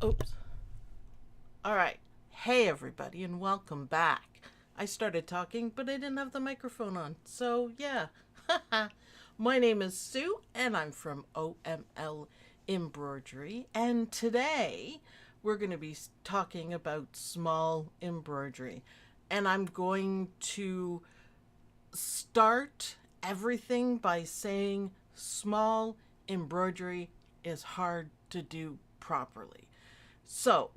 Oops. All right. Hey, everybody, and welcome back. I started talking, but I didn't have the microphone on. So, yeah. My name is Sue, and I'm from OML Embroidery. And today, we're going to be talking about small embroidery. And I'm going to start everything by saying small embroidery is hard to do properly. So,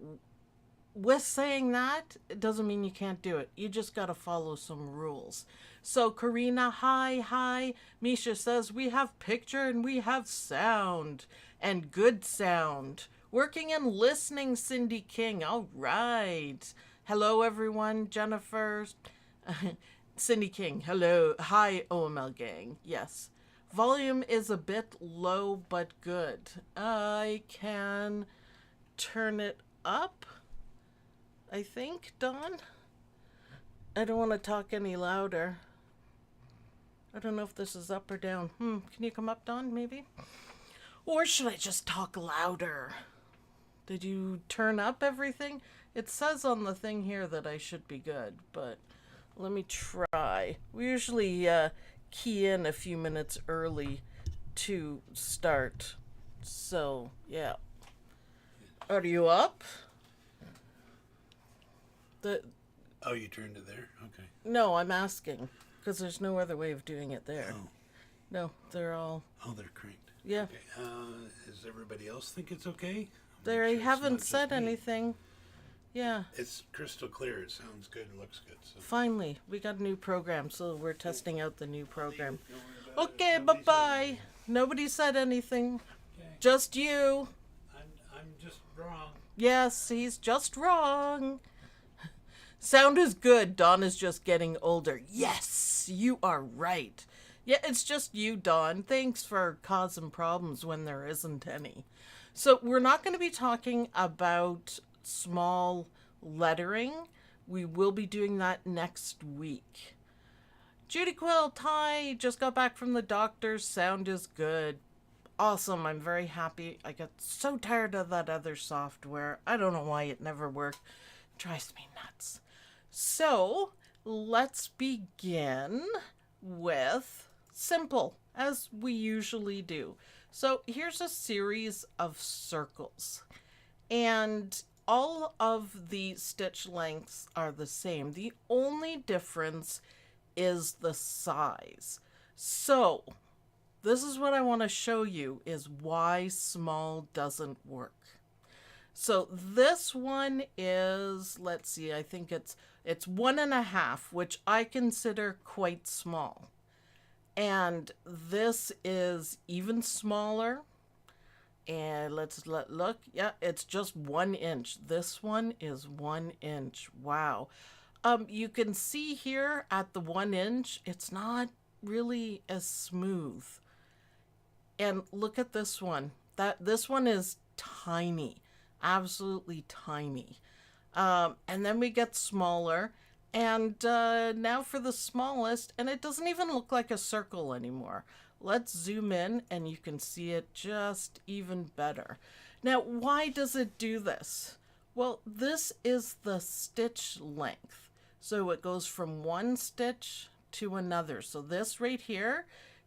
with saying that, it doesn't mean you can't do it. You just got to follow some rules. So, Karina, hi. Misha says we have picture and we have sound and good sound. Working and listening, Cindy King. All right. Hello, everyone. Jennifer. Cindy King. Hello. Hi, OML gang. Yes. Volume is a bit low, but good. I can turn it up, I think, Dawn. I don't want to talk any louder. I don't know if this is up or down. Can you come up, Dawn, maybe? Or should I just talk louder? Did you turn up everything? It says on the thing here that I should be good, but let me try. We usually key in a few minutes early to start. So, yeah. Are you up? The Oh, you turned it there? Okay. No, I'm asking because there's no other way of doing it there. Oh, No, they're all they're cranked. yeah. Okay. Does everybody else think it's okay? They Make sure it's not haven't just said me. anything. Yeah. It's crystal clear. It sounds good. It looks good. So. Finally, we got a new program, so we're testing out the new program. Don't worry about it. Okay, Nobody said bye-bye. anything. Nobody said anything. Okay. Just you. I'm just wrong. Yes, he's just wrong. Sound is good. Dawn is just getting older. Yes, you are right. Yeah, it's just you, Dawn. Thanks for causing problems when there isn't any. So, we're not going to be talking about small lettering. We will be doing that next week. Judy Quilt, hi. Just got back from the doctor. Sound is good. Awesome. I'm very happy. I got so tired of that other software. I don't know why it never worked. It drives me nuts. So, let's begin with simple, as we usually do. So, here's a series of circles, and all of the stitch lengths are the same. The only difference is the size. So, this is what I want to show you is why small doesn't work. So this one is, let's see, I think it's 1.5, which I consider quite small. And this is even smaller. And let's look. Yeah, it's just 1 inch. This one is 1 inch. Wow. You can see here at the 1 inch, it's not really as smooth. And look at this one. This one is tiny. Absolutely tiny. And then we get smaller. And now for the smallest, and it doesn't even look like a circle anymore. Let's zoom in and you can see it just even better. Now, why does it do this? Well, this is the stitch length. So it goes from one stitch to another. So this right here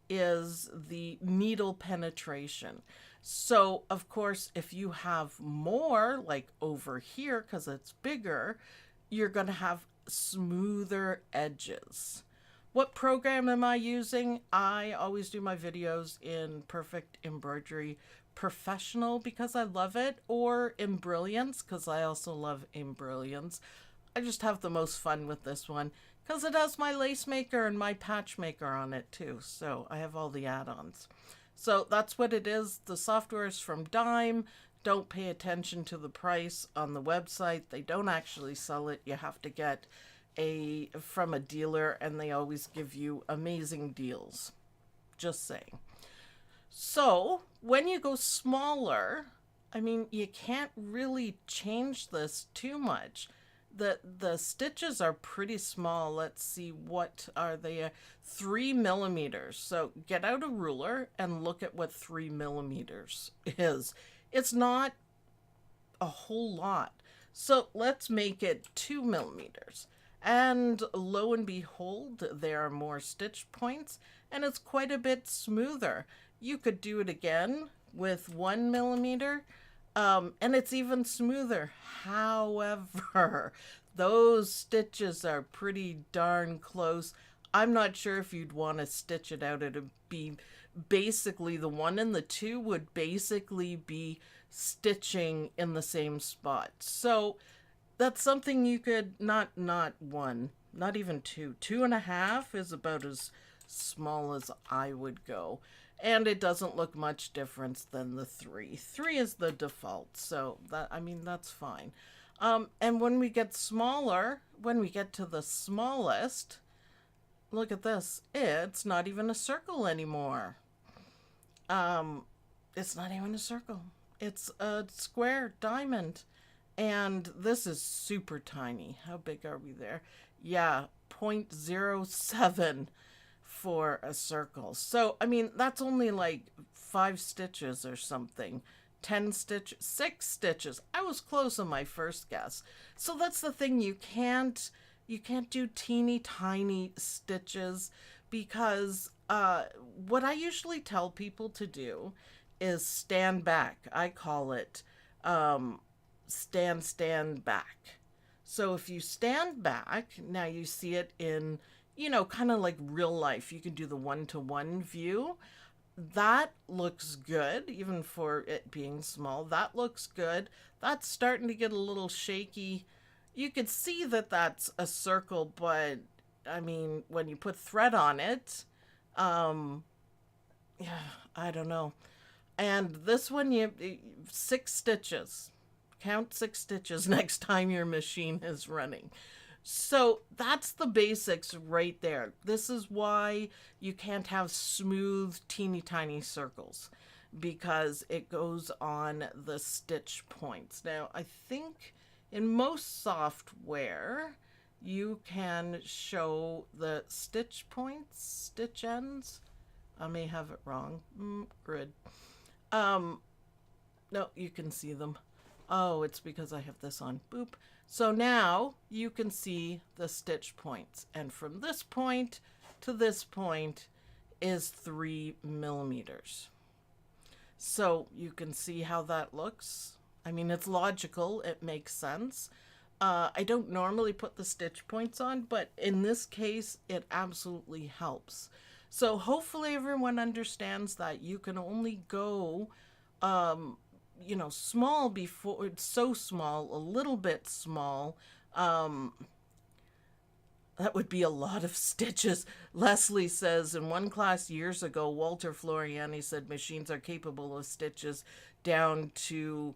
is the needle penetration. So, of course, if you have more, like over here, because it's bigger, you're going to have smoother edges. What program am I using? I always do my videos in Perfect Embroidery Professional because I love it, or Embrilliance because I also love Embrilliance. I just have the most fun with this one because it has my lace maker and my patch maker on it too. So I have all the add-ons. So that's what it is. The software is from Dime. Don't pay attention to the price on the website. They don't actually sell it. You have to get from a dealer, and they always give you amazing deals. Just saying. So when you go smaller, I mean, you can't really change this too much. The stitches are pretty small. Let's see, what are they? 3 millimeters. So get out a ruler and look at what 3 millimeters is. It's not a whole lot. So let's make it 2 millimeters. And lo and behold, there are more stitch points and it's quite a bit smoother. You could do it again with 1 millimeter, and it's even smoother. However, those stitches are pretty darn close. I'm not sure if you'd want to stitch it out. It'd be basically the 1 and the 2 would basically be stitching in the same spot. So that's something you could not 1, not even 2. 2.5 is about as small as I would go. And it doesn't look much difference than the 3. 3 is the default, so that's fine. And when we get smaller, when we get to the smallest, look at this. It's not even a circle anymore. It's not even a circle. It's a square diamond. And this is super tiny. How big are we there? Yeah, 0.07 for a circle. So, that's only like 5 stitches or something. 10 stitches, 6 stitches. I was close on my first guess. So that's the thing. You can't do teeny tiny stitches because what I usually tell people to do is stand back. I call it stand back. So if you stand back, now you see it in, kind of like real life. You can do the 1-to-1 view. That looks good, even for it being small. That looks good. That's starting to get a little shaky. You could see that that's a circle, but when you put thread on it, yeah, I don't know. And this one, 6 stitches. Count 6 stitches next time your machine is running. So that's the basics right there. This is why you can't have smooth, teeny tiny circles, because it goes on the stitch points. Now, I think in most software, you can show the stitch points, stitch ends. I may have it wrong. Grid. No, you can see them. Oh, it's because I have this on. Boop. So now you can see the stitch points. And from this point to this point is 3 millimeters. So you can see how that looks. It's logical. It makes sense. I don't normally put the stitch points on, but in this case, it absolutely helps. So hopefully everyone understands that you can only go small before it's so small, a little bit small. That would be a lot of stitches. Leslie says in one class years ago, Walter Floriani said machines are capable of stitches down to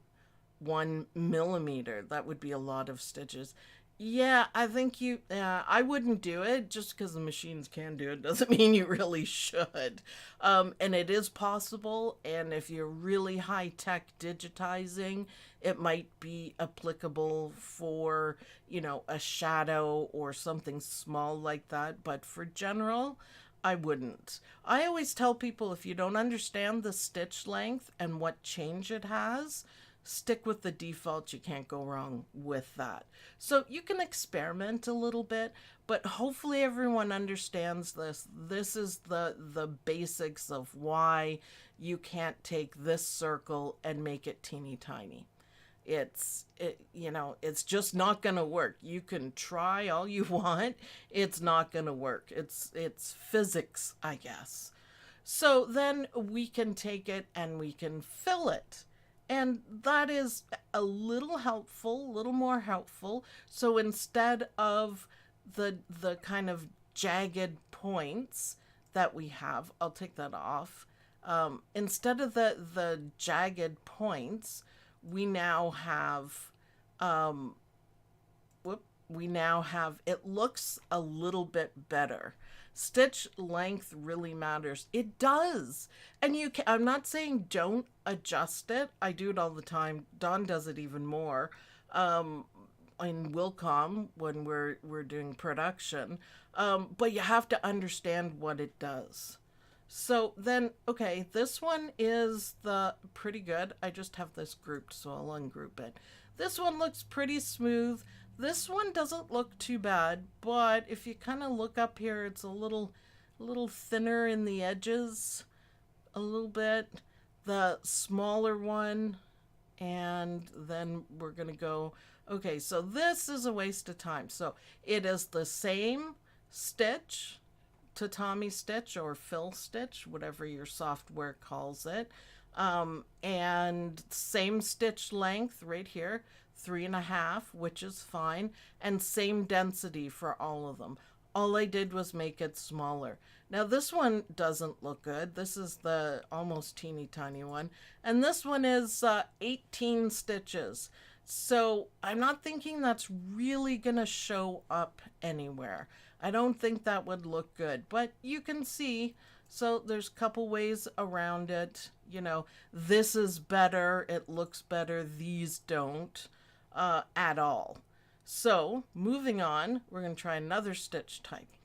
1 millimeter. That would be a lot of stitches. Yeah, I think I wouldn't do it. Just because the machines can do it doesn't mean you really should. And it is possible. And if you're really high-tech digitizing, it might be applicable for, a shadow or something small like that. But for general, I wouldn't. I always tell people if you don't understand the stitch length and what change it has, stick with the default. You can't go wrong with that. So you can experiment a little bit, but hopefully everyone understands this. This is the basics of why you can't take this circle and make it teeny tiny. It's just not going to work. You can try all you want. It's not going to work. It's physics, I guess. So then we can take it and we can fill it. And that is a little more helpful. So instead of the kind of jagged points that we have, I'll take that off. Instead of the jagged points, we now have, it looks a little bit better. Stitch length really matters. It does. And I'm not saying don't adjust it. I do it all the time. Dawn does it even more. In Wilcom when we're doing production. But you have to understand what it does. So then, okay, this one is the pretty good. I just have this grouped, so I'll ungroup it. This one looks pretty smooth. This one doesn't look too bad, but if you kind of look up here, it's a little thinner in the edges, a little bit. The smaller one, and then we're gonna go, okay, so this is a waste of time. So it is the same stitch, tatami stitch or fill stitch, whatever your software calls it, and same stitch length right here, 3.5, which is fine, and same density for all of them. All I did was make it smaller. Now this one doesn't look good. This is the almost teeny tiny one. And this one is 18 stitches. So I'm not thinking that's really going to show up anywhere. I don't think that would look good. But you can see, so there's a couple ways around it. You know, this is better. It looks better. These don't at all. So moving on, we're going to try another stitch type.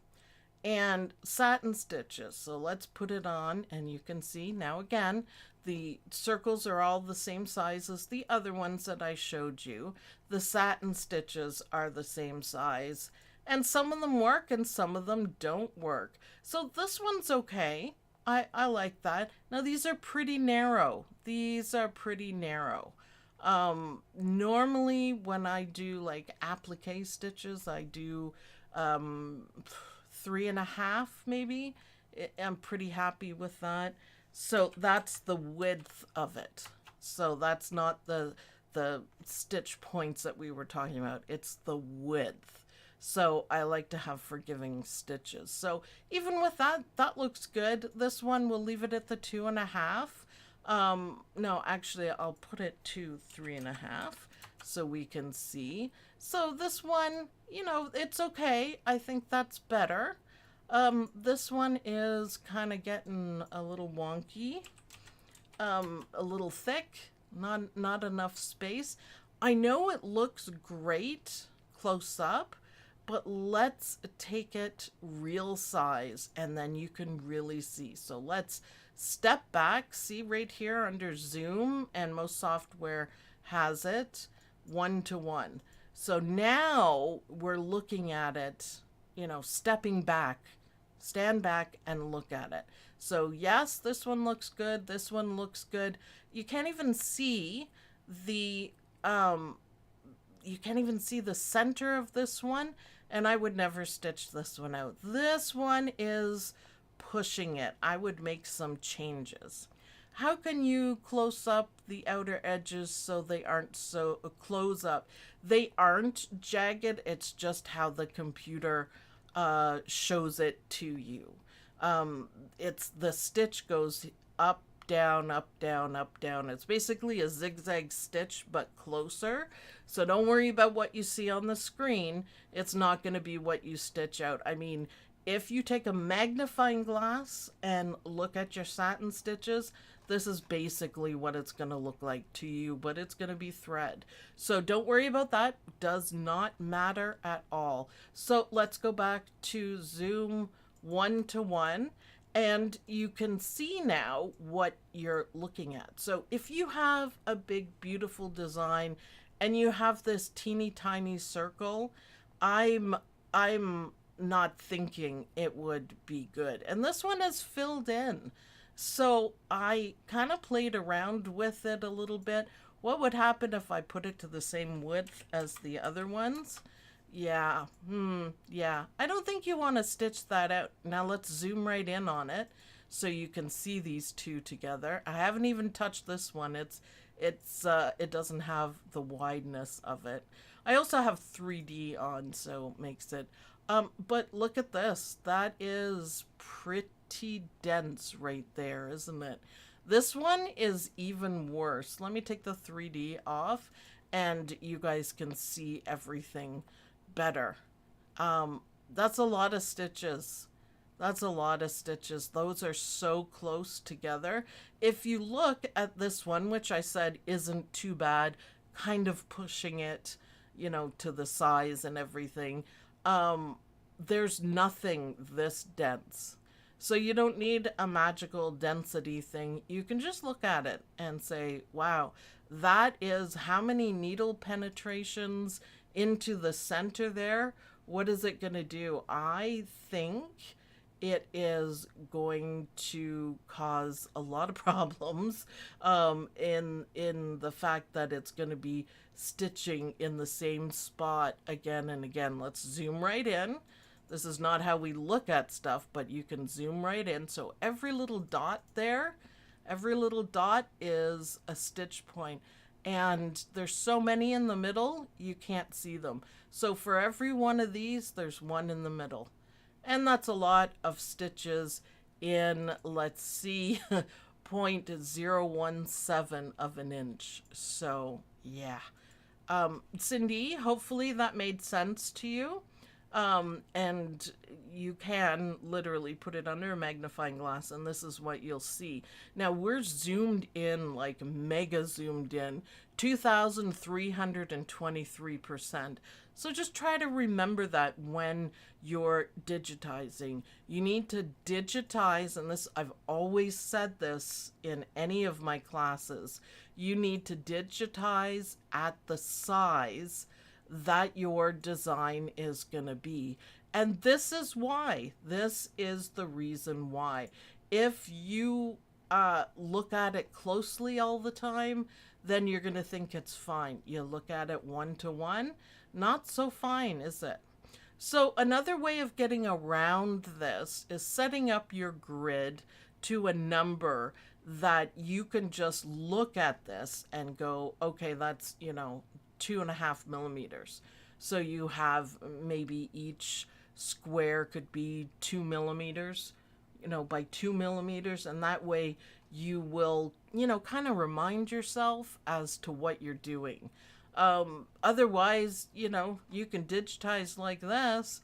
And satin stitches. So let's put it on, and you can see now again, the circles are all the same size as the other ones that I showed you. The satin stitches are the same size, and some of them work and some of them don't work. So this one's okay. I like that. Now these are pretty narrow. These are pretty narrow. Normally when I do like applique stitches, I do 3.5 maybe. I'm pretty happy with that. So that's the width of it. So that's not the stitch points that we were talking about. It's the width. So I like to have forgiving stitches. So even with that, that looks good. This one, we'll leave it at the 2.5. No, actually, I'll put it to 3.5 so we can see. So this one, you know, it's okay. I think that's better. This one is kind of getting a little wonky, a little thick, not enough space. I know it looks great close up, but let's take it real size and then you can really see. So let's step back, see right here under zoom, and most software has it 1:1. So now we're looking at it, you know, stepping back, stand back and look at it. So yes, this one looks good. This one looks good. You can't even see the center of this one, and I would never stitch this one out. This one is pushing it. I would make some changes. How can you close up the outer edges so they aren't so close up? They aren't jagged. It's just how the computer shows it to you. It's the stitch goes up, down, up, down, up, down. It's basically a zigzag stitch, but closer. So don't worry about what you see on the screen. It's not going to be what you stitch out. I mean, if you take a magnifying glass and look at your satin stitches, this is basically what it's going to look like to you, but it's going to be thread. So don't worry about that. Does not matter at all. So let's go back to zoom 1:1, and you can see now what you're looking at. So if you have a big, beautiful design and you have this teeny tiny circle, I'm not thinking it would be good. And this one is filled in. So I kind of played around with it a little bit. What would happen if I put it to the same width as the other ones? Yeah, yeah. I don't think you want to stitch that out. Now let's zoom right in on it so you can see these two together. I haven't even touched this one. It doesn't have the wideness of it. I also have 3D on, so it makes it. But look at this. That is pretty dense right there, isn't it? This one is even worse. Let me take the 3D off and you guys can see everything better. That's a lot of stitches. That's a lot of stitches. Those are so close together. If you look at this one, which I said isn't too bad, kind of pushing it, you know, to the size and everything, there's nothing this dense. So you don't need a magical density thing. You can just look at it and say, wow, that is how many needle penetrations into the center there. What is it going to do? I think it is going to cause a lot of problems in the fact that it's going to be stitching in the same spot again and again. Let's zoom right in. This is not how we look at stuff, but you can zoom right in. So every little dot there, every little dot is a stitch point. And there's so many in the middle, you can't see them. So for every one of these, there's one in the middle. And that's a lot of stitches in, let's see, 0.017 of an inch. So, yeah. Cindy, hopefully that made sense to you. And you can literally put it under a magnifying glass and this is what you'll see. Now we're zoomed in, like mega zoomed in, 2,323%. So just try to remember that when you're digitizing. You need to digitize, and this, I've always said this in any of my classes, you need to digitize at the size that your design is going to be. And this is why. This is the reason why. If you look at it closely all the time, then you're going to think it's fine. You look at it one-to-one, not so fine, is it? So another way of getting around this is setting up your grid to a number that you can just look at this and go, okay, that's, 2.5 millimeters. So you have maybe each square could be 2 millimeters, by 2 millimeters. And that way you will, kind of remind yourself as to what you're doing. Otherwise, you can digitize like this,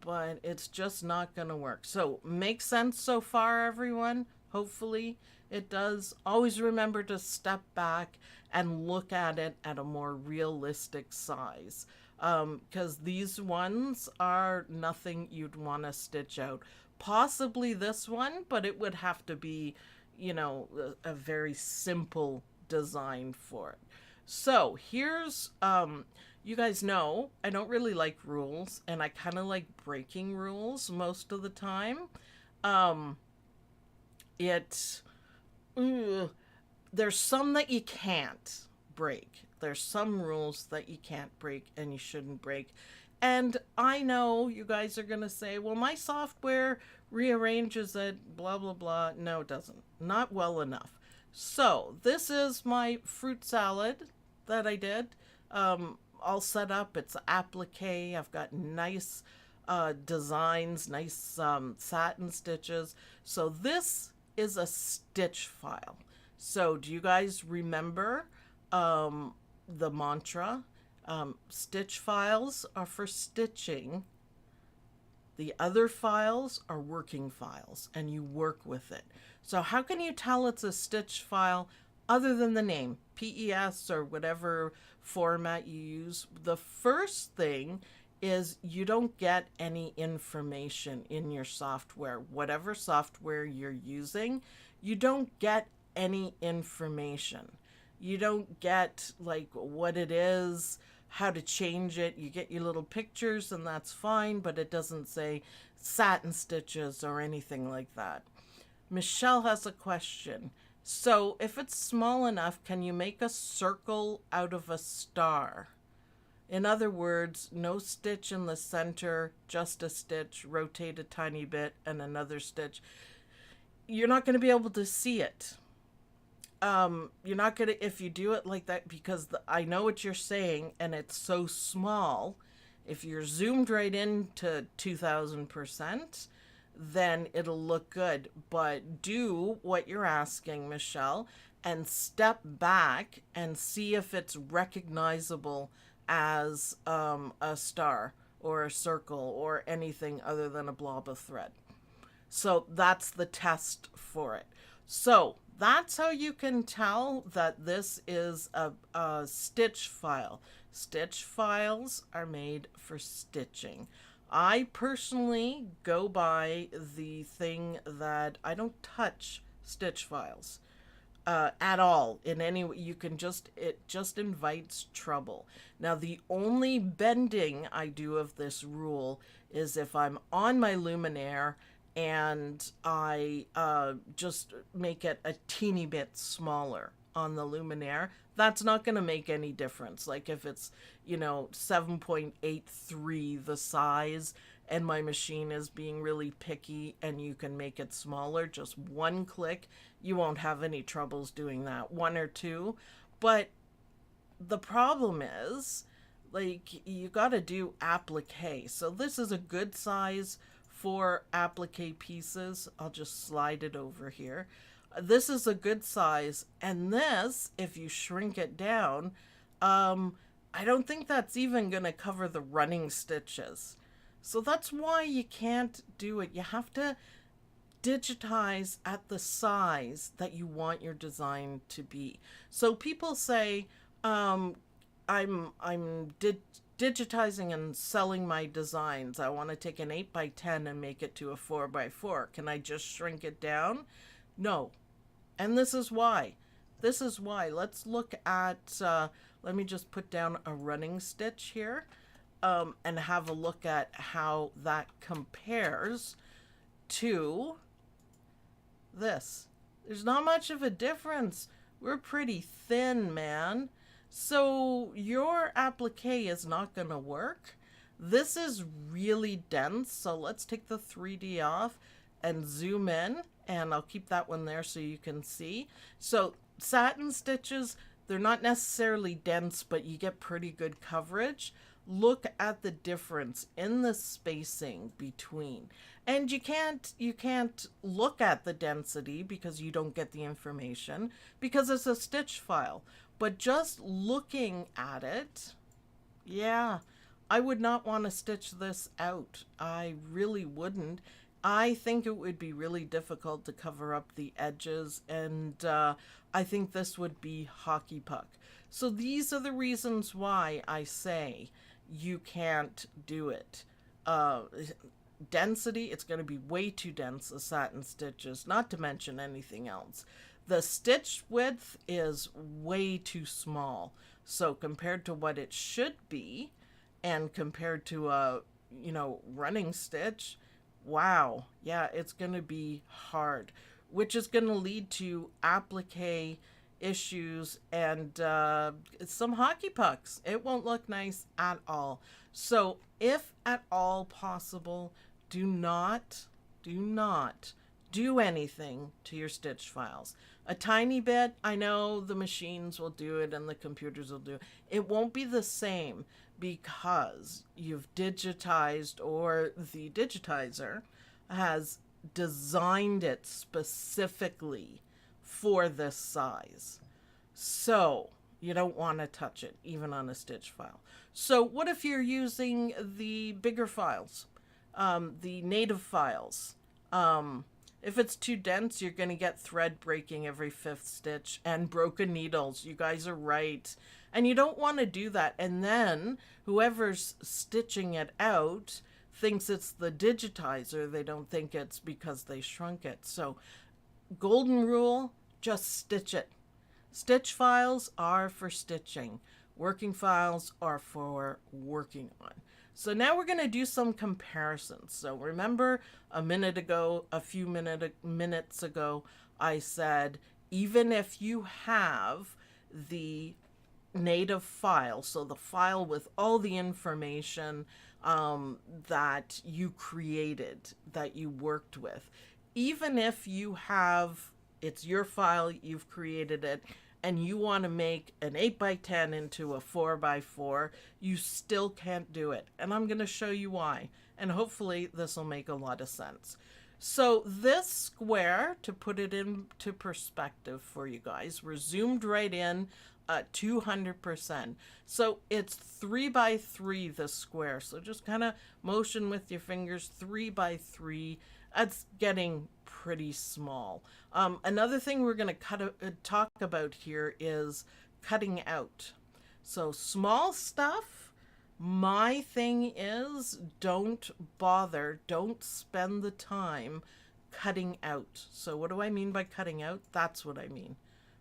but it's just not going to work. So makes sense so far, everyone? Hopefully it does. Always remember to step back and look at it at a more realistic size, because these ones are nothing you'd want to stitch out. Possibly this one, but it would have to be, a very simple design for it. So here's, you guys know, I don't really like rules, and I kind of like breaking rules most of the time. There's some that you can't break. There's some rules that you can't break and you shouldn't break. And I know you guys are going to say, well, my software rearranges it, blah, blah, blah. No, it doesn't. Not well enough. So this is my fruit salad that I did. All set up. It's applique. I've got nice designs, nice satin stitches. So this is a stitch file. So do you guys remember the mantra? Stitch files are for stitching. The other files are working files, and you work with it. So how can you tell it's a stitch file other than the name, PES or whatever format you use? The first thing is you don't get any information in your software. Whatever software you're using, you don't get any information. You don't get like what it is, how to change it. You get your little pictures and that's fine, but it doesn't say satin stitches or anything like that. Michelle has a question. So if it's small enough, can you make a circle out of a star? In other words, no stitch in the center, just a stitch, rotate a tiny bit and another stitch. You're not going to be able to see it. You're not going to, if you do it like that, because I know what you're saying and it's so small. If you're zoomed right into 2000%, then it'll look good. But do what you're asking, Michelle, and step back and see if it's recognizable as a star or a circle or anything other than a blob of thread. So that's the test for it. So that's how you can tell that this is a stitch file. Stitch files are made for stitching. I personally go by the thing that I don't touch stitch files at all in any way. You can just, it just invites trouble. Now, the only bending I do of this rule is if I'm on my luminaire and I just make it a teeny bit smaller on the luminaire. That's not going to make any difference. Like if it's, 7.83 the size and my machine is being really picky and you can make it smaller, just one click, you won't have any troubles doing that. One or two. But the problem is, like, you got to do applique. So this is a good size for applique pieces. I'll just slide it over here. This is a good size, and this, if you shrink it down, I don't think that's even going to cover the running stitches. So that's why you can't do it. You have to digitize at the size that you want your design to be. So people say, I'm digitizing and selling my designs. I want to take an 8x10 and make it to a 4x4. Can I just shrink it down? No. And this is why. This is why. Let's look at, let me just put down a running stitch here and have a look at how that compares to this. There's not much of a difference. We're pretty thin, man. So your applique is not going to work. This is really dense. So let's take the 3D off and zoom in, and I'll keep that one there so you can see. So satin stitches, they're not necessarily dense, but you get pretty good coverage. Look at the difference in the spacing between. And you can't look at the density because you don't get the information because it's a stitch file. But just looking at it, yeah, I would not want to stitch this out. I really wouldn't. I think it would be really difficult to cover up the edges, and I think this would be hockey puck. So these are the reasons why I say you can't do it. Density, it's going to be way too dense, the satin stitches, not to mention anything else. The stitch width is way too small. So compared to what it should be, and compared to a, running stitch, wow, yeah, it's going to be hard, which is going to lead to applique issues and some hockey pucks. It won't look nice at all. So if at all possible, do not do anything to your stitch files. A tiny bit, I know the machines will do it and the computers will do it. It won't be the same because you've digitized, or the digitizer has designed it specifically for this size. So you don't want to touch it even on a stitch file. So what if you're using the bigger files, the native files? If it's too dense, you're going to get thread breaking every fifth stitch and broken needles. You guys are right. And you don't want to do that. And then whoever's stitching it out thinks it's the digitizer. They don't think it's because they shrunk it. So golden rule, just stitch it. Stitch files are for stitching. Working files are for working on. So now we're going to do some comparisons. So remember a few minutes ago, I said, even if you have the native file, so the file with all the information that you created, that you worked with, even if you have, it's your file, you've created it, and you want to make an 8x10 into a 4x4, you still can't do it. And I'm going to show you why. And hopefully this will make a lot of sense. So this square, to put it into perspective for you guys, we're zoomed right in at 200%. So it's 3x3, this square. So just kind of motion with your fingers, 3x3. That's getting pretty small. Another thing we're going to talk about here is cutting out. So small stuff, My thing is, don't bother, don't spend the time cutting out. So what do I mean by cutting out? That's what I mean.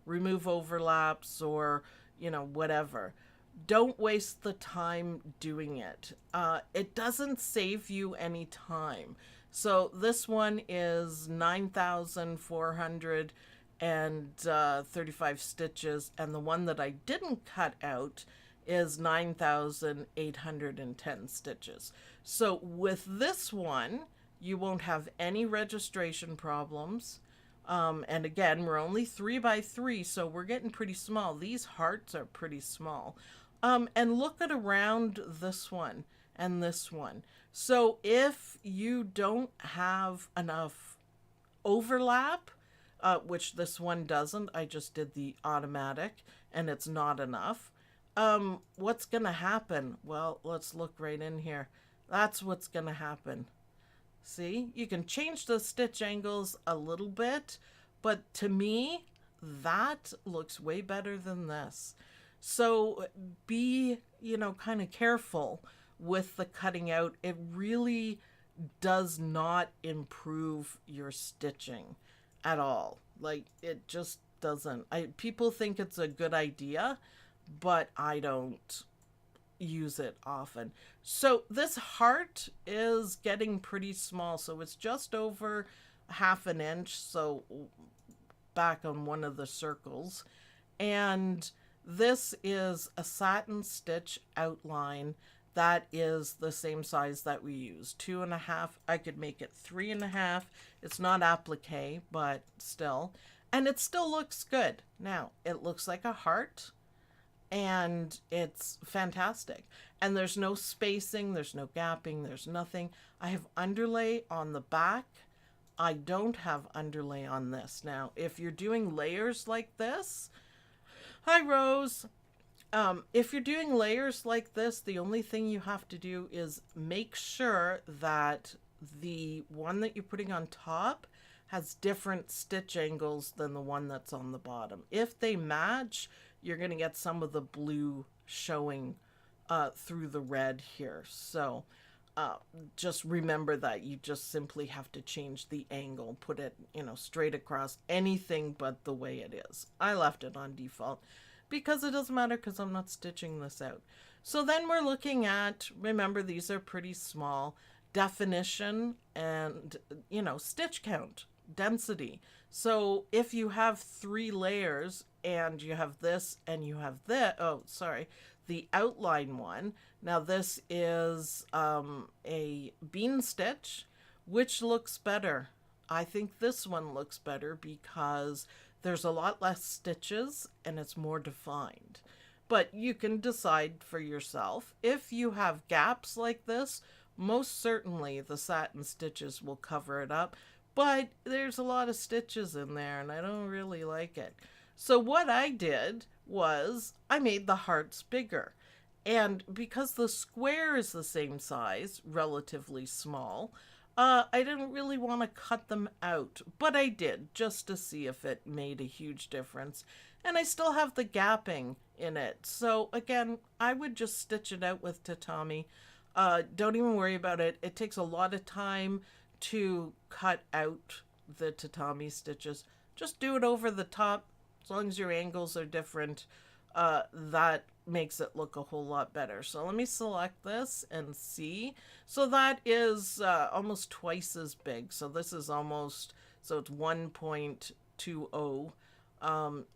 Remove overlaps or, whatever. Don't waste the time doing it. It doesn't save you any time. So this one is 9,435 stitches, and the one that I didn't cut out is 9,810 stitches. So with this one, you won't have any registration problems. And again, we're only 3 by 3, so we're getting pretty small. These hearts are pretty small. And look at around this one and this one. So if you don't have enough overlap, which this one doesn't, I just did the automatic and it's not enough. What's going to happen? Well, let's look right in here. That's what's going to happen. See, you can change the stitch angles a little bit, but to me, that looks way better than this. So be, kind of careful with the cutting out. It really does not improve your stitching at all. Like, it just doesn't. People think it's a good idea, but I don't use it often. So this heart is getting pretty small, so it's just over 1/2 inch, so back on one of the circles. And this is a satin stitch outline that is the same size that we use, 2.5. I could make it 3.5. It's not applique, but still, and it still looks good. Now it looks like a heart, and it's fantastic. And there's no spacing, there's no gapping, there's nothing. I have underlay on the back. I don't have underlay on this. Now, if you're doing layers like this, hi Rose. If you're doing layers like this, the only thing you have to do is make sure that the one that you're putting on top has different stitch angles than the one that's on the bottom. If they match, you're going to get some of the blue showing through the red here. So just remember that you just simply have to change the angle, put it, straight across, anything but the way it is. I left it on default because it doesn't matter because I'm not stitching this out. So then we're looking at, remember, these are pretty small, definition and, stitch count, density. So if you have 3 layers and you have this and you have this, the outline one. Now this is a bean stitch, which looks better. I think this one looks better because there's a lot less stitches and it's more defined. But you can decide for yourself. If you have gaps like this, most certainly the satin stitches will cover it up. But there's a lot of stitches in there and I don't really like it. So what I did was I made the hearts bigger. And because the square is the same size, relatively small, I didn't really want to cut them out, but I did just to see if it made a huge difference. And I still have the gapping in it. So again, I would just stitch it out with tatami. Don't even worry about it. It takes a lot of time to cut out the tatami stitches. Just do it over the top. As long as your angles are different, that makes it look a whole lot better. So let me select this and see. So that is almost twice as big. So this is almost, so it's 1.20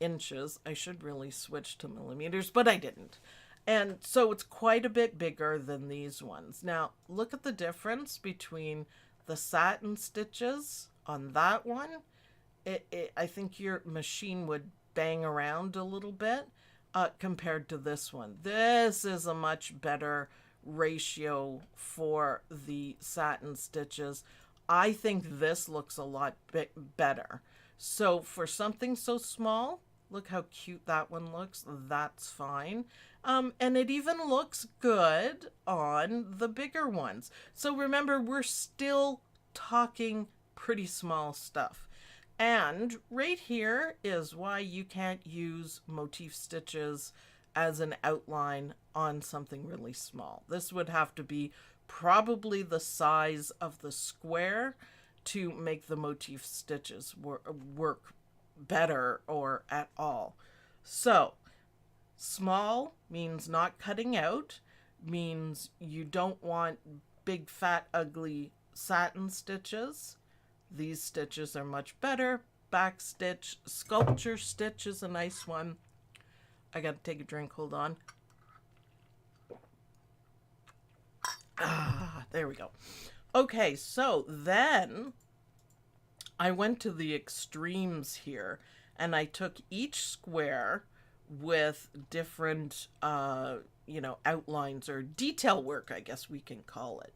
inches. I should really switch to millimeters, but I didn't. And so it's quite a bit bigger than these ones. Now look at the difference between the satin stitches on that one. I think your machine would bang around a little bit compared to this one. This is a much better ratio for the satin stitches. I think this looks a lot better. So for something so small, look how cute that one looks. That's fine. And it even looks good on the bigger ones. So remember, we're still talking pretty small stuff. And right here is why you can't use motif stitches as an outline on something really small. This would have to be probably the size of the square to make the motif stitches work better or at all. So small means not cutting out, means you don't want big fat ugly satin stitches. These stitches are much better. Back stitch, sculpture stitch is a nice one. I gotta take a drink, hold on. There we go. Okay, so then I went to the extremes here, and I took each square with different, outlines or detail work, I guess we can call it.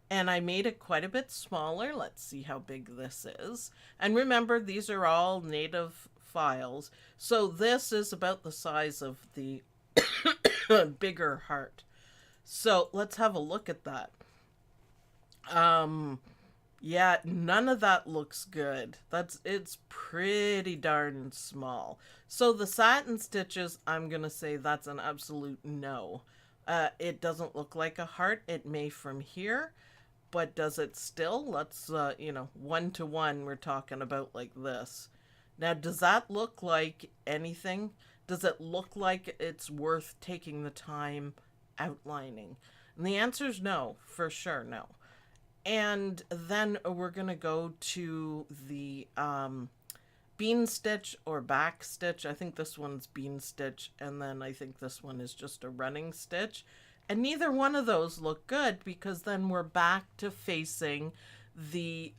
And I made it quite a bit smaller. Let's see how big this is. And remember, these are all native files. So this is about the size of the bigger heart. So let's have a look at that. Yeah, none of that looks good. It's pretty darn small. So the satin stitches, I'm gonna say that's an absolute no. It doesn't look like a heart. It may from here, but does it still? Let's, 1-to-1, we're talking about like this. Now, does that look like anything? Does it look like it's worth taking the time outlining? And the answer is no, for sure, no. And then we're going to go to the bean stitch or back stitch. I think this one's bean stitch, and then I think this one is just a running stitch. And neither one of those look good, because then we're back to facing the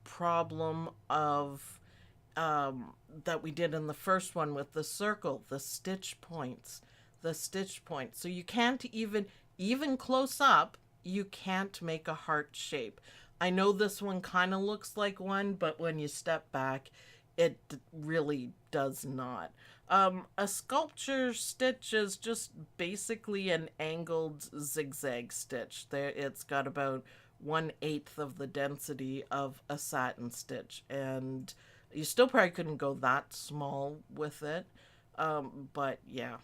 problem of that we did in the first one with the circle, the stitch points. So you can't even close up, you can't make a heart shape. I know this one kind of looks like one, but when you step back, it really does not. A sculpture stitch is just basically an angled zigzag stitch. It's got about 1/8 of the density of a satin stitch, and you still probably couldn't go that small with it. But yeah.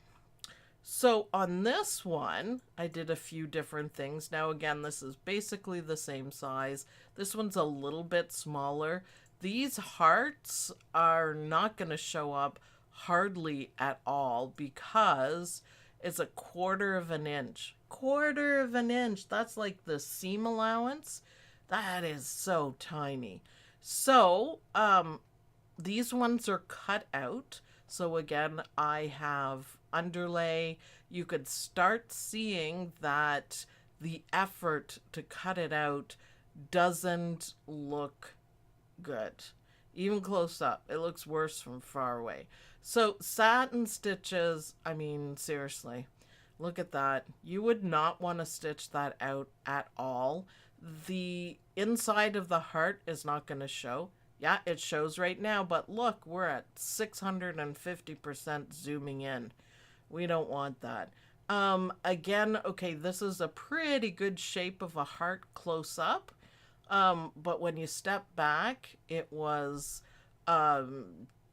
So on this one, I did a few different things. Now again, this is basically the same size. This one's a little bit smaller. These hearts are not going to show up hardly at all because it's a 1/4 of an inch. 1/4 of an inch. That's like the seam allowance. That is so tiny. So these ones are cut out. So again, I have underlay. You could start seeing that the effort to cut it out doesn't look good. Even close up, it looks worse from far away. So satin stitches, I mean, seriously, look at that. You would not want to stitch that out at all. The inside of the heart is not going to show. Yeah, it shows right now, but look, we're at 650% zooming in. We don't want that. Again, okay, this is a pretty good shape of a heart close up. But when you step back, it was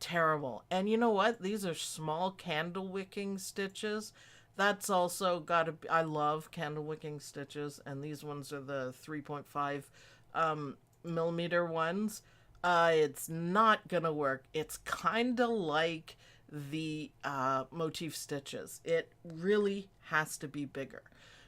terrible. And you know what? These are small candle wicking stitches. That's also got to be, I love candle wicking stitches, and these ones are the 3.5 millimeter ones. It's not gonna work. It's kind of like the motif stitches. It really has to be bigger.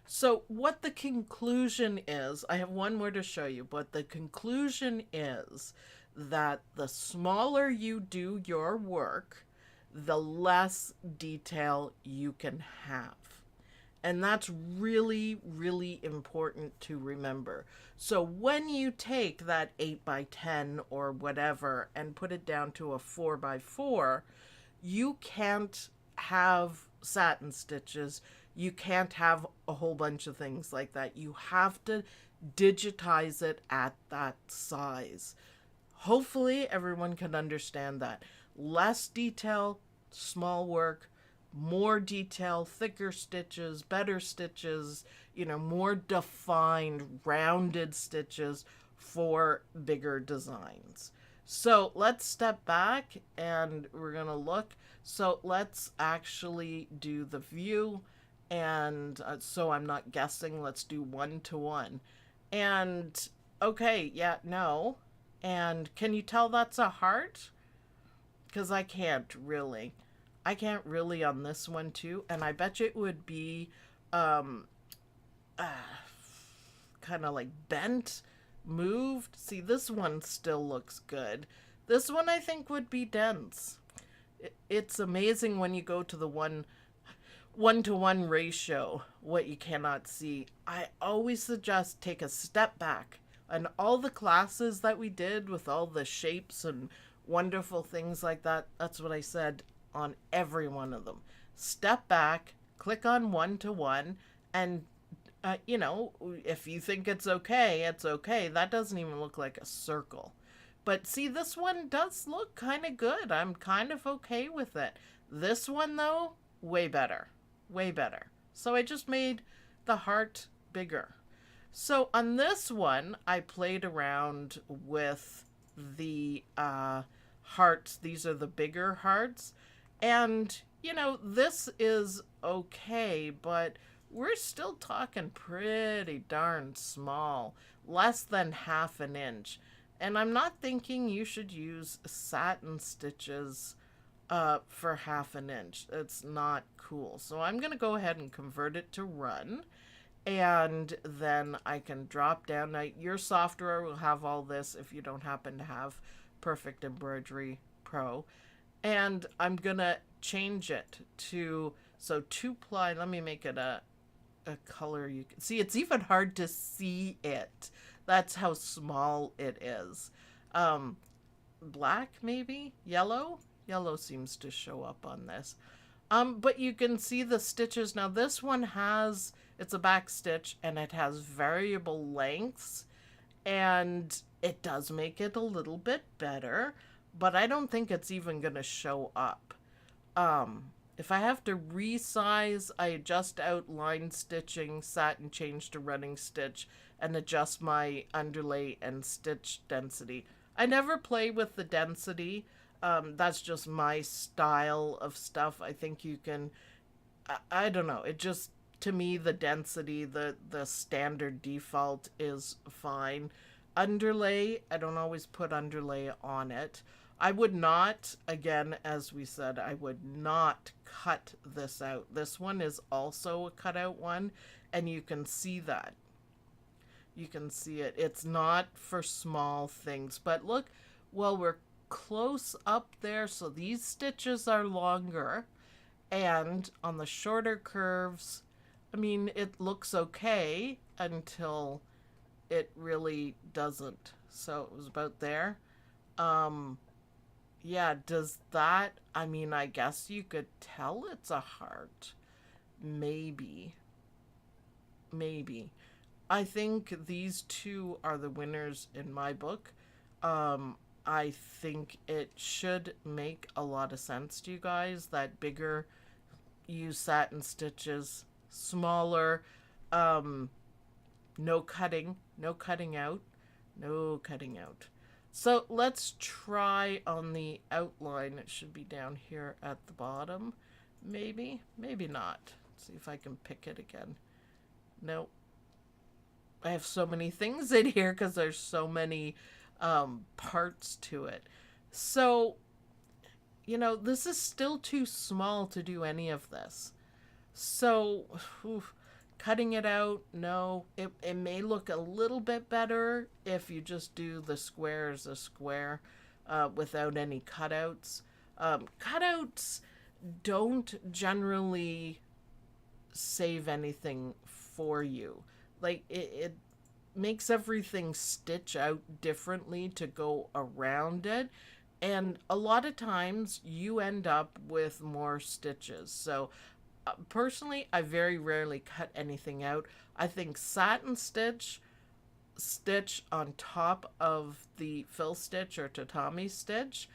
So what the conclusion is, I have one more to show you, but the conclusion is that the smaller you do your work, the less detail you can have. And that's really, really important to remember. So when you take that 8x10 or whatever and put it down to a 4x4, you can't have satin stitches. You can't have a whole bunch of things like that. You have to digitize it at that size. Hopefully everyone can understand that. Less detail, small work, more detail, thicker stitches, better stitches, more defined, rounded stitches for bigger designs. So let's step back and we're going to look. So let's actually do the view. And so I'm not guessing, let's do 1-to-1. And okay, yeah, no. And can you tell that's a heart? Because I can't really. I can't really on this one too. And I bet you it would be um, uh, kind of like bent, moved. See, this one still looks good. This one I think would be dense. It's amazing when you go to the 1-to-1 ratio, what you cannot see. I always suggest take a step back. And all the classes that we did with all the shapes and wonderful things like that, that's what I said on every one of them. Step back, click on 1-to-1, and if you think it's okay, it's okay. That doesn't even look like a circle. But see, this one does look kind of good. I'm kind of okay with it. This one, though, way better. Way better. So I just made the heart bigger. So on this one, I played around with the hearts. These are the bigger hearts. And, this is okay, but we're still talking pretty darn small, less than half an inch. And I'm not thinking you should use satin stitches for half an inch. It's not cool. So I'm going to go ahead and convert it to run. And then I can drop down. Now, your software will have all this if you don't happen to have Perfect Embroidery Pro. And I'm going to change it to, so 2-ply, let me make it a color you can see. It's even hard to see it. That's how small it is. Black, maybe? Yellow? Yellow seems to show up on this. But you can see the stitches. Now this one it's a back stitch and it has variable lengths, and it does make it a little bit better, but I don't think it's even going to show up. If I have to resize, I adjust outline stitching, satin change to running stitch, and adjust my underlay and stitch density. I never play with the density. That's just my style of stuff. I think you can, I don't know. It just, to me, the density, the standard default is fine. Underlay, I don't always put underlay on it. I would not, again, as we said, I would not cut this out. This one is also a cutout one, and you can see that. You can see it. It's not for small things. But look, well, we're close up there, so these stitches are longer. And on the shorter curves, I mean, it looks okay until it really doesn't. So it was about there. Yeah, does that, I mean, I guess you could tell it's a heart. Maybe. Maybe. I think these two are the winners in my book. I think it should make a lot of sense to you guys that bigger use satin stitches, smaller, no cutting out, no cutting out. So let's try on the outline. It should be down here at the bottom. Maybe, maybe not. Let's see if I can pick it again. Nope. I have so many things in here because there's so many parts to it. So, this is still too small to do any of this. So, cutting it out, no. It may look a little bit better if you just do the square as a square without any cutouts. Cutouts don't generally save anything for you. Like, it makes everything stitch out differently to go around it. And a lot of times you end up with more stitches. So personally, I very rarely cut anything out. I think satin stitch on top of the fill stitch or tatami stitch,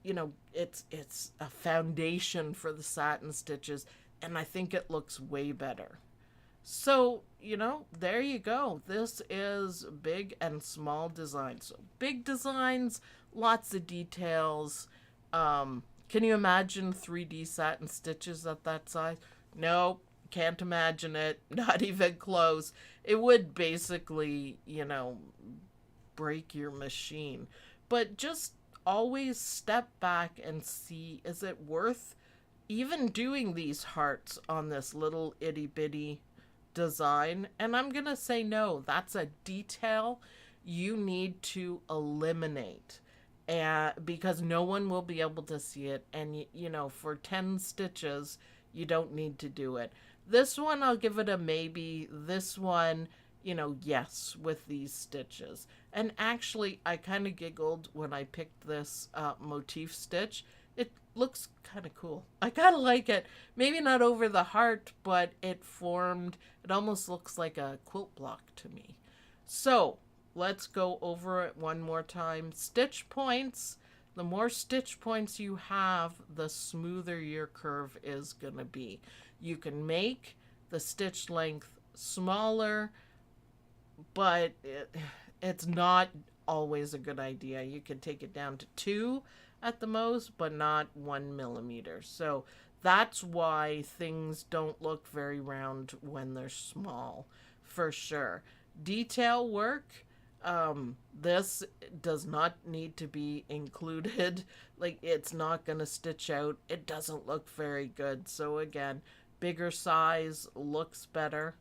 it's a foundation for the satin stitches, and I think it looks way better. So, there you go. This is big and small designs. So big designs, lots of details, Can you imagine 3D satin stitches at that size? Nope, can't imagine it. Not even close. It would basically, break your machine. But just always step back and see, is it worth even doing these hearts on this little itty bitty design? And I'm going to say no. That's a detail you need to eliminate. Because no one will be able to see it. And, for 10 stitches, you don't need to do it. This one, I'll give it a maybe. This one, yes, with these stitches. And actually, I kind of giggled when I picked this motif stitch. It looks kind of cool. I kind of like it. Maybe not over the heart, but it almost looks like a quilt block to me. So, let's go over it one more time. Stitch points. The more stitch points you have, the smoother your curve is going to be. You can make the stitch length smaller, but it's not always a good idea. You can take it down to 2 at the most, but not 1 millimeter. So that's why things don't look very round when they're small, for sure. Detail work, this does not need to be included. Like, it's not going to stitch out. It doesn't look very good. So again, bigger size looks better.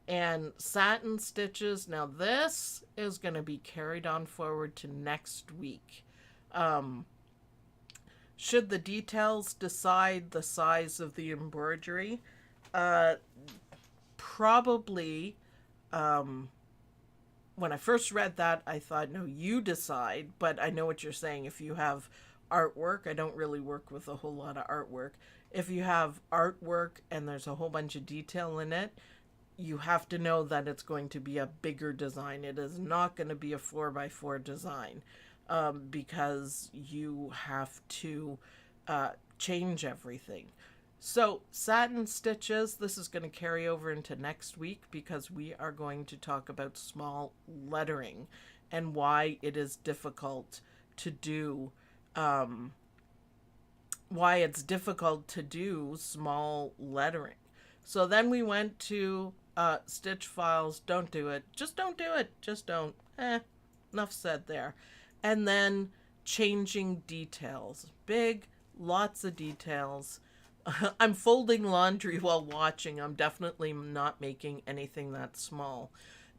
And satin stitches, now this is going to be carried on forward to next week. Should the details decide the size of the embroidery? Probably, when I first read that, I thought, no, you decide. But I know what you're saying. If you have artwork, I don't really work with a whole lot of artwork. If you have artwork and there's a whole bunch of detail in it, you have to know that it's going to be a bigger design. It is not going to be a 4x4 design, because you have to change everything. So satin stitches, this is going to carry over into next week because we are going to talk about small lettering and why it is difficult to do, small lettering. So then we went to stitch files. Don't do it. Just don't do it. Just don't. Enough said there. And then changing details. Big, lots of details. I'm folding laundry while watching. I'm definitely not making anything that small.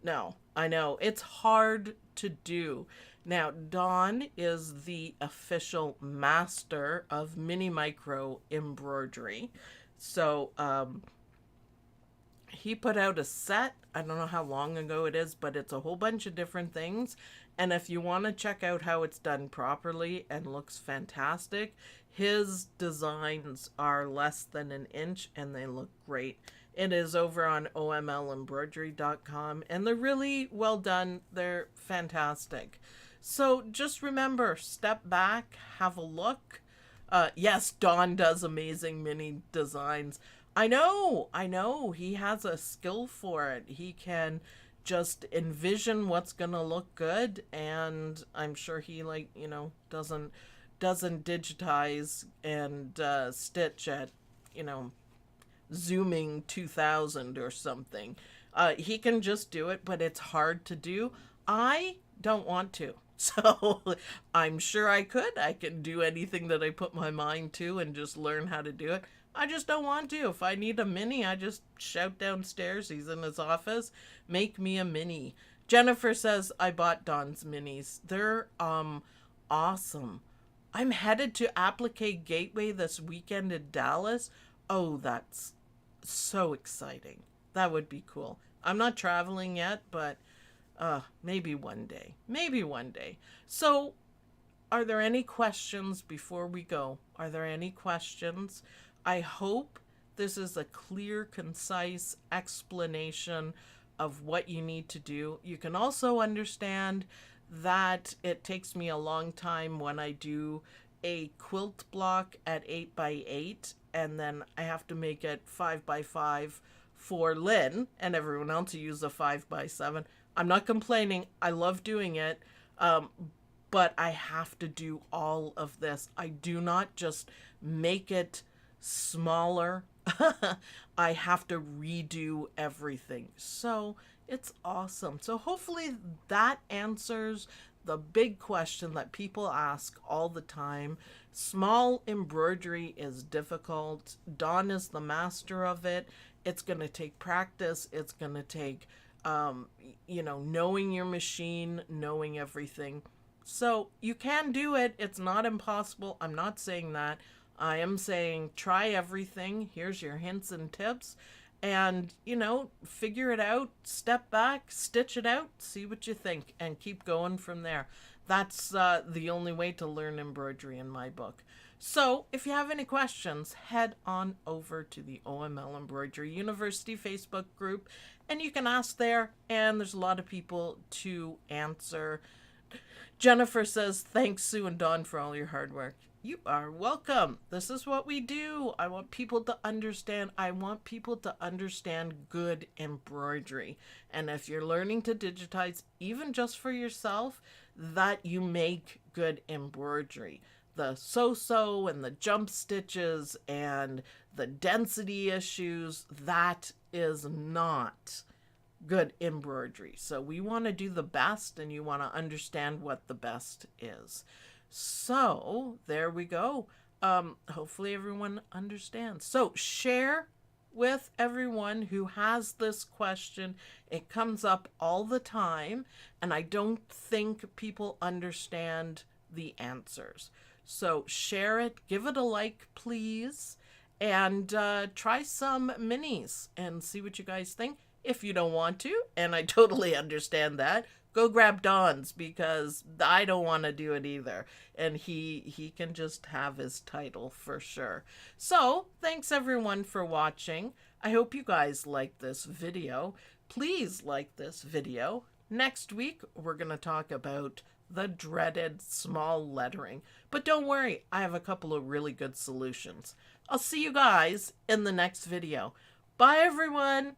No, I know. It's hard to do. Now, Don is the official master of mini micro embroidery. So, he put out a set. I don't know how long ago it is, but it's a whole bunch of different things. And if you want to check out how it's done properly and looks fantastic, his designs are less than an inch and they look great. It is over on omlembroidery.com and they're really well done. They're fantastic. So just remember, step back, have a look. Yes, Don does amazing mini designs. I know. He has a skill for it. He can just envision what's gonna look good, and I'm sure he doesn't digitize and stitch at zooming 2000 or something. He can just do it, but it's hard to do. I don't want to. So I'm sure I could. I can do anything that I put my mind to and just learn how to do it. I just don't want to. If I need a mini, I just shout downstairs. He's in his office. Make me a mini. Jennifer says, I bought Don's minis. They're awesome. I'm headed to Applique Gateway this weekend in Dallas. Oh, that's so exciting. That would be cool. I'm not traveling yet, but maybe one day. Maybe one day. So, are there any questions before we go? Are there any questions? I hope this is a clear, concise explanation of what you need to do. You can also understand that it takes me a long time when I do a quilt block at 8x8 and then I have to make it 5x5 for Lynn and everyone else who uses a 5x7. I'm not complaining. I love doing it. but I have to do all of this. I do not just make it smaller. I have to redo everything. So it's awesome. So hopefully that answers the big question that people ask all the time. Small embroidery is difficult. Dawn is the master of it. It's going to take practice. It's going to take, knowing your machine, knowing everything. So you can do it. It's not impossible. I'm not saying that. I am saying try everything. Here's your hints and tips. And, figure it out, step back, stitch it out, see what you think, and keep going from there. That's the only way to learn embroidery in my book. So if you have any questions, head on over to the OML Embroidery University Facebook group, and you can ask there, and there's a lot of people to answer. Jennifer says, thanks, Sue and Dawn, for all your hard work. You are welcome. This is what we do. I want people to understand. I want people to understand good embroidery. And if you're learning to digitize, even just for yourself, that you make good embroidery. The so-so and the jump stitches and the density issues, that is not good embroidery. So we want to do the best, and you want to understand what the best is. So there we go. Hopefully everyone understands. So share with everyone who has this question. It comes up all the time, and I don't think people understand the answers. So share it, give it a like, please, and try some minis and see what you guys think. If you don't want to, and I totally understand that, go grab Don's, because I don't want to do it either. And he can just have his title for sure. So thanks everyone for watching. I hope you guys like this video. Please like this video. Next week, we're going to talk about the dreaded small lettering. But don't worry, I have a couple of really good solutions. I'll see you guys in the next video. Bye everyone.